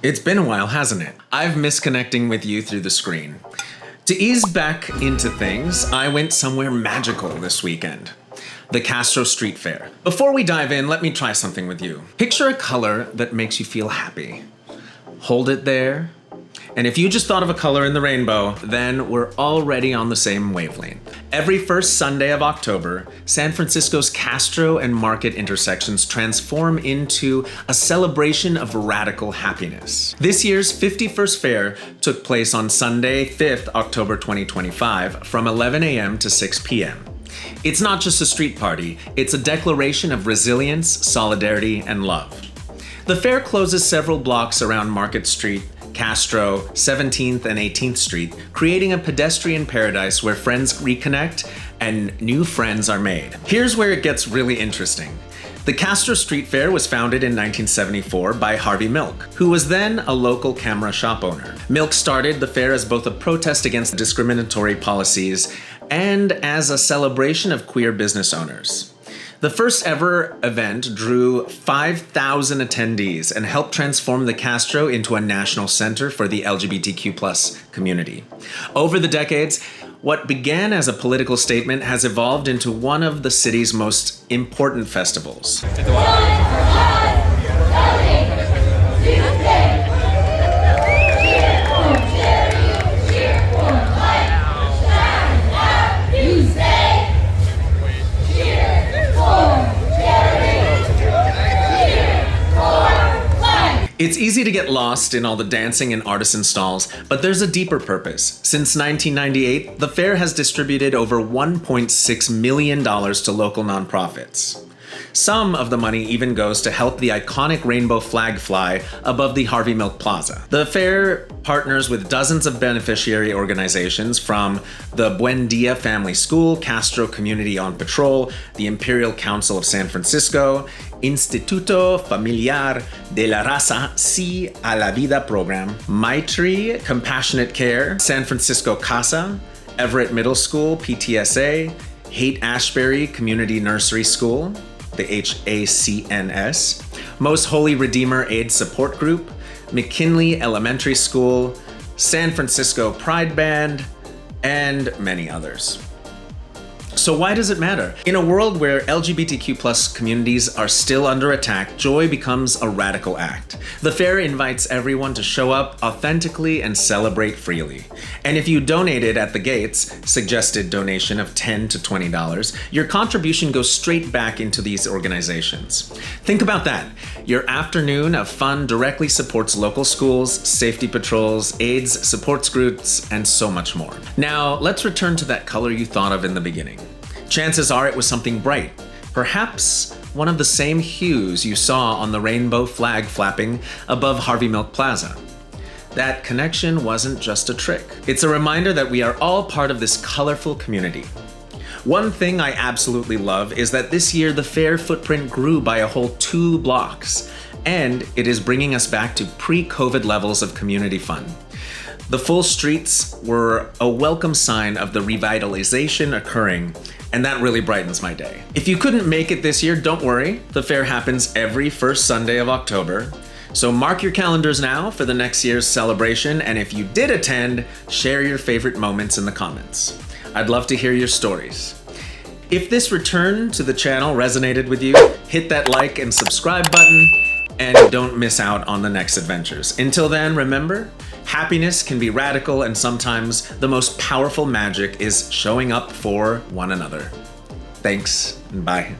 It's been a while, hasn't it? I've missed connecting with you through the screen. To ease back into things, I went somewhere magical this weekend. The Castro Street Fair. Before we dive in, let me try something with you. Picture a color that makes you feel happy. Hold it there. And if you just thought of a color in the rainbow, then we're already on the same wavelength. Every first Sunday of October, San Francisco's Castro and Market intersections transform into a celebration of radical happiness. This year's 51st Fair took place on Sunday, 5th October 2025, from 11 a.m. to 6 p.m. It's not just a street party, it's a declaration of resilience, solidarity, and love. The fair closes several blocks around Market Street, Castro, 17th and 18th Street, creating a pedestrian paradise where friends reconnect and new friends are made. Here's where it gets really interesting. The Castro Street Fair was founded in 1974 by Harvey Milk, who was then a local camera shop owner. Milk started the fair as both a protest against discriminatory policies and as a celebration of queer business owners. The first ever event drew 5,000 attendees and helped transform the Castro into a national center for the LGBTQ+ community. Over the decades, what began as a political statement has evolved into one of the city's most important festivals. It's easy to get lost in all the dancing and artisan stalls, but there's a deeper purpose. Since 1998, the fair has distributed over $1.6 million to local nonprofits. Some of the money even goes to help the iconic rainbow flag fly above the Harvey Milk Plaza. The fair partners with dozens of beneficiary organizations from the Buen Dia Family School, Castro Community on Patrol, the Imperial Council of San Francisco, Instituto Familiar de la Raza Sí a la Vida program, Maitri Compassionate Care, San Francisco Casa, Everett Middle School, PTSA, Haight-Ashbury Community Nursery School, the HACNS, Most Holy Redeemer AIDS Support Group, McKinley Elementary School, San Francisco Pride Band, and many others. So why does it matter? In a world where LGBTQ+ communities are still under attack, joy becomes a radical act. The fair invites everyone to show up authentically and celebrate freely. And if you donated at the gates, suggested donation of $10 to $20, your contribution goes straight back into these organizations. Think about that. Your afternoon of fun directly supports local schools, safety patrols, AIDS supports groups, and so much more. Now, let's return to that color you thought of in the beginning. Chances are it was something bright. Perhaps one of the same hues you saw on the rainbow flag flapping above Harvey Milk Plaza. That connection wasn't just a trick. It's a reminder that we are all part of this colorful community. One thing I absolutely love is that this year the fair footprint grew by a whole 2 blocks, and it is bringing us back to pre-COVID levels of community fun. The full streets were a welcome sign of the revitalization occurring, and that really brightens my day. If you couldn't make it this year, don't worry. The fair happens every first Sunday of October. So mark your calendars now for the next year's celebration, and if you did attend, share your favorite moments in the comments. I'd love to hear your stories. If this return to the channel resonated with you, hit that like and subscribe button, and don't miss out on the next adventures. Until then, remember, happiness can be radical, and sometimes the most powerful magic is showing up for one another. Thanks, and bye.